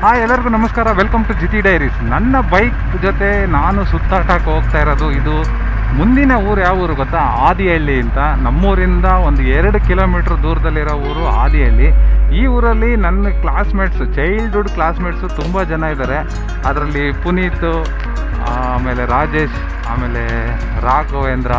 Hi ಎಲ್ಲರಿಗೂ ನಮಸ್ಕಾರ, welcome to Jithi diaries. ನನ್ನ ಬೈಕ್ ಜೊತೆ ನಾನು ಸುತ್ತಾಟಕ್ಕೆ ಹೋಗ್ತಾ ಇರೋದು ಇದು ಮುಂದಿನ ಊರು. ಯಾವ ಊರು ಗೊತ್ತಾ? ಆದಿಹಳ್ಳಿ ಅಂತ. ನಮ್ಮೂರಿಂದ ಒಂದು 2 ಕಿಲೋಮೀಟ್ರ್ ದೂರದಲ್ಲಿರೋ ಊರು ಆದಿಹಳ್ಳಿ. ಈ ಊರಲ್ಲಿ ನನ್ನ ಕ್ಲಾಸ್ಮೇಟ್ಸು, ಚೈಲ್ಡ್ಹುಡ್ ಕ್ಲಾಸ್ಮೇಟ್ಸು ತುಂಬ ಜನ ಇದ್ದಾರೆ. ಅದರಲ್ಲಿ ಪುನೀತ್, ಆಮೇಲೆ ರಾಜೇಶ್, ಆಮೇಲೆ ರಾಘವೇಂದ್ರ,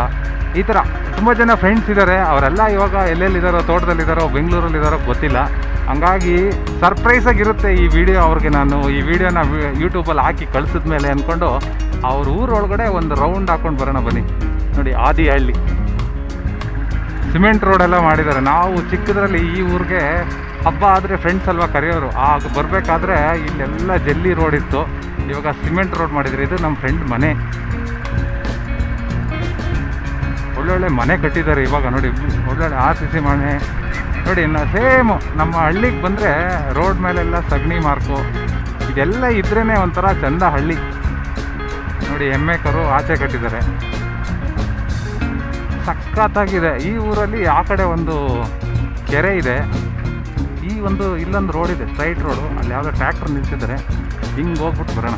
ಈ ಥರ ತುಂಬ ಜನ ಫ್ರೆಂಡ್ಸ್ ಇದ್ದಾರೆ. ಅವರೆಲ್ಲ ಇವಾಗ ಎಲ್ಲೆಲ್ಲಿದ್ದಾರೋ, ತೋಟದಲ್ಲಿದ್ದಾರೋ, ಬೆಂಗಳೂರಲ್ಲಿದ್ದಾರೋ ಗೊತ್ತಿಲ್ಲ. ಹಂಗಾಗಿ ಸರ್ಪ್ರೈಸಾಗಿರುತ್ತೆ ಈ ವಿಡಿಯೋ ಅವ್ರಿಗೆ. ನಾನು ಈ ವಿಡಿಯೋನ ಯೂಟ್ಯೂಬಲ್ಲಿ ಹಾಕಿ ಕಳಿಸಿದ ಮೇಲೆ ಅಂದ್ಕೊಂಡು ಅವ್ರ ಊರೊಳಗಡೆ ಒಂದು ರೌಂಡ್ ಹಾಕ್ಕೊಂಡು ಬರೋಣ ಬನ್ನಿ. ನೋಡಿ, ಆದಿಹಳ್ಳಿ ಸಿಮೆಂಟ್ ರೋಡೆಲ್ಲ ಮಾಡಿದ್ದಾರೆ. ನಾವು ಚಿಕ್ಕದ್ರಲ್ಲಿ ಈ ಊರಿಗೆ ಹಬ್ಬ ಆದರೆ ಫ್ರೆಂಡ್ಸ್ ಅಲ್ವಾ ಕರೆಯೋರು. ಆಗ ಬರಬೇಕಾದ್ರೆ ಇಲ್ಲೆಲ್ಲ ಜಲ್ಲಿ ರೋಡ್ ಇತ್ತು, ಇವಾಗ ಸಿಮೆಂಟ್ ರೋಡ್ ಮಾಡಿದ್ರು. ಇದು ನಮ್ಮ ಫ್ರೆಂಡ್ ಮನೆ. ಒಳ್ಳೊಳ್ಳೆ ಮನೆ ಕಟ್ಟಿದ್ದಾರೆ ಇವಾಗ. ನೋಡಿ, ಒಳ್ಳೊಳ್ಳೆ RCC ಮನೆ ನೋಡಿ. ಇನ್ನು ಸೇಮು ನಮ್ಮ ಹಳ್ಳಿಗೆ ಬಂದರೆ ರೋಡ್ ಮೇಲೆಲ್ಲ ಸಗಣಿ ಮಾರ್ಕು ಇದೆಲ್ಲ ಇದ್ರೇ ಒಂಥರ ಚಂದ ಹಳ್ಳಿ. ನೋಡಿ, ಎಮ್ಮೆ ಕರು ಆಚೆ ಕಟ್ಟಿದ್ದಾರೆ, ಸಖತ್ತಾಗಿದೆ. ಈ ಊರಲ್ಲಿ ಆ ಕಡೆ ಒಂದು ಕೆರೆ ಇದೆ, ಈ ಒಂದು ಇಲ್ಲೊಂದು ರೋಡ್ ಇದೆ, ಸ್ಟ್ರೈಟ್ ರೋಡು. ಅಲ್ಲಿ ಯಾವುದೋ ಟ್ರ್ಯಾಕ್ಟರ್ ನಿಲ್ಸಿದ್ದಾರೆ. ಹಿಂಗೆ ಹೋಗ್ಬಿಟ್ಟು ಬರೋಣ,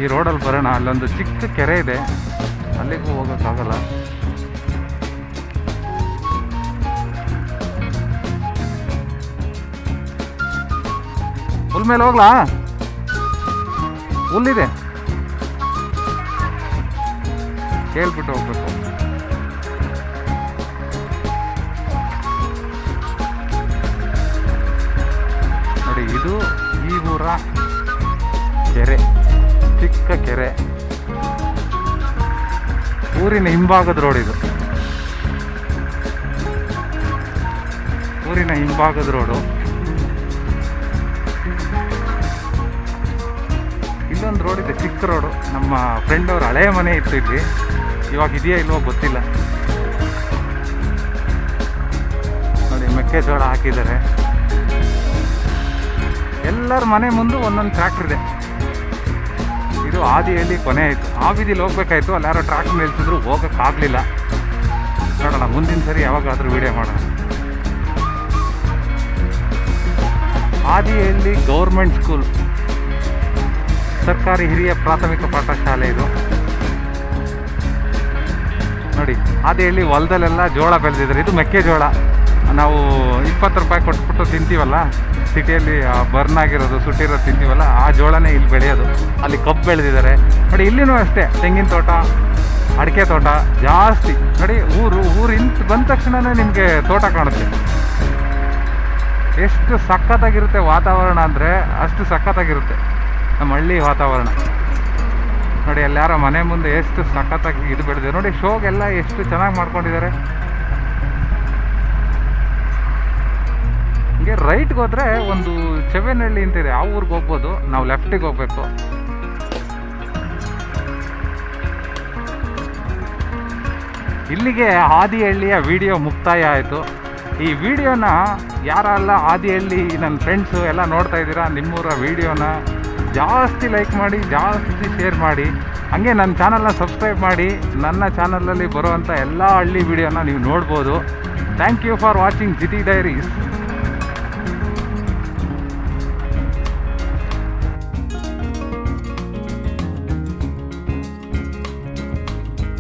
ಈ ರೋಡಲ್ಲಿ ಬರೋಣ. ಅಲ್ಲೊಂದು ಚಿಕ್ಕ ಕೆರೆ ಇದೆ, ಅಲ್ಲಿಗೂ ಹೋಗೋಕ್ಕಾಗಲ್ಲ. ಹುಲ್ ಮೇಲೆ ಹೋಗ್ಲಾ? ಹುಲ್ಲಿದೆ, ಕೇಳ್ಬಿಟ್ಟು ಹೋಗ್ಬೇಕು. ನೋಡಿ, ಇದು ಈ ಊರ ಕೆರೆ, ಚಿಕ್ಕ ಕೆರೆ. ಊರಿನ ಹಿಂಭಾಗದ ರೋಡ್ ಇದು, ಊರಿನ ಹಿಂಭಾಗದ ರೋಡು. ಇಲ್ಲೊಂದು ರೋಡ್ ಇದೆ, ಚಿಕ್ಕ ರೋಡು. ನಮ್ಮ ಫ್ರೆಂಡ್ ಅವ್ರ ಹಳೆಯ ಮನೆ ಇತ್ತು ಇಲ್ಲಿ, ಇವಾಗ ಇದೆಯಾ ಇಲ್ವೋ ಗೊತ್ತಿಲ್ಲ. ನೋಡಿ, ಮೆಕ್ಕೆಜೋಳ ಹಾಕಿದ್ದಾರೆ. ಎಲ್ಲರ ಮನೆ ಮುಂದೆ ಒಂದೊಂದು ಟ್ರ್ಯಾಕ್ಟರ್ ಇದೆ. ಇದು ಆದಿಹಳ್ಳಿ ಕೊನೆ ಆಯಿತು. ಆ ಬೀದಿಲಿ ಹೋಗ್ಬೇಕಾಯ್ತು, ಅಲ್ಲಿ ಯಾರೋ ಟ್ರ್ಯಾಕ್ಟರ್ ನಿಲ್ಸಿದ್ರು, ಹೋಗೋಕ್ಕಾಗಲಿಲ್ಲ. ನೋಡೋಣ ಮುಂದಿನ ಸರಿ ಯಾವಾಗಾದರೂ ವೀಡಿಯೋ ಮಾಡೋಣ. ಆದಿಹಳ್ಳಿ ಗೌರ್ಮೆಂಟ್ ಸ್ಕೂಲ್, ಸರ್ಕಾರಿ ಹಿರಿಯ ಪ್ರಾಥಮಿಕ ಪಾಠಶಾಲೆ ಇದು. ನೋಡಿ, ಆದಿಹಳ್ಳಿ ಹೊಲದಲ್ಲೆಲ್ಲ ಜೋಳ ಬೆಳೆದಿದ್ದಾರೆ. ಇದು ಮೆಕ್ಕೆಜೋಳ. ನಾವು 20 ರೂಪಾಯಿ ಕೊಟ್ಬಿಟ್ಟು ತಿಂತೀವಲ್ಲ ಸಿಟಿಯಲ್ಲಿ, ಬರ್ನ್ ಆಗಿರೋದು, ಸುಟ್ಟಿರೋದು ತಿಂತೀವಲ್ಲ, ಆ ಜೋಳನೇ ಇಲ್ಲಿ ಬೆಳೆಯೋದು. ಅಲ್ಲಿ ಕಬ್ಬು ಬೆಳೆದಿದ್ದಾರೆ. ನೋಡಿ, ಇಲ್ಲಿನೂ ಅಷ್ಟೇ, ತೆಂಗಿನ ತೋಟ, ಅಡಿಕೆ ತೋಟ ಜಾಸ್ತಿ. ನೋಡಿ, ಊರು ಇಂತ ಬಂದ ತಕ್ಷಣವೇ ನಿಮಗೆ ತೋಟ ಕಾಣುತ್ತೆ. ಎಷ್ಟು ಸಖತ್ತಾಗಿರುತ್ತೆ ವಾತಾವರಣ ಅಂದರೆ ಅಷ್ಟು ಸಖತ್ತಾಗಿರುತ್ತೆ ನಮ್ಮ ಹಳ್ಳಿ ವಾತಾವರಣ. ನೋಡಿ, ಅಲ್ಲಿ ಯಾರೋ ಮನೆ ಮುಂದೆ ಎಷ್ಟು ಸಖತ್ತಾಗಿ ಇದು ಬೆಳೆದಿದೆ. ನೋಡಿ, ಶೋಗೆಲ್ಲ ಎಷ್ಟು ಚೆನ್ನಾಗಿ ಮಾಡ್ಕೊಂಡಿದ್ದಾರೆ. ಹಿಂಗೆ ರೈಟ್ಗೆ ಹೋದರೆ ಒಂದು ಚೆವೆನಹಳ್ಳಿ ಅಂತಿದೆ, ಆ ಊರಿಗೆ ಹೋಗ್ಬೋದು. ನಾವು ಲೆಫ್ಟಿಗೆ ಹೋಗ್ಬೇಕು. ಇಲ್ಲಿಗೆ ಆದಿಹಳ್ಳಿಯ ವಿಡಿಯೋ ಮುಕ್ತಾಯ ಆಯಿತು. ಈ ವಿಡಿಯೋನ ಯಾರೆಲ್ಲ ಆದಿಹಳ್ಳಿ ನನ್ನ ಫ್ರೆಂಡ್ಸು ಎಲ್ಲ ನೋಡ್ತಾ ಇದ್ದೀರಾ, ನಿಮ್ಮೂರ ವಿಡಿಯೋನ ಜಾಸ್ತಿ ಲೈಕ್ ಮಾಡಿ, ಜಾಸ್ತಿ ಶೇರ್ ಮಾಡಿ. ಹಾಗೆ ನನ್ನ ಚಾನಲ್ನ ಸಬ್ಸ್ಕ್ರೈಬ್ ಮಾಡಿ. ನನ್ನ ಚಾನಲಲ್ಲಿ ಬರುವಂಥ ಎಲ್ಲ ಹಳ್ಳಿ ವಿಡಿಯೋನ ನೀವು ನೋಡ್ಬೋದು. Thank you for watching Jithi diaries.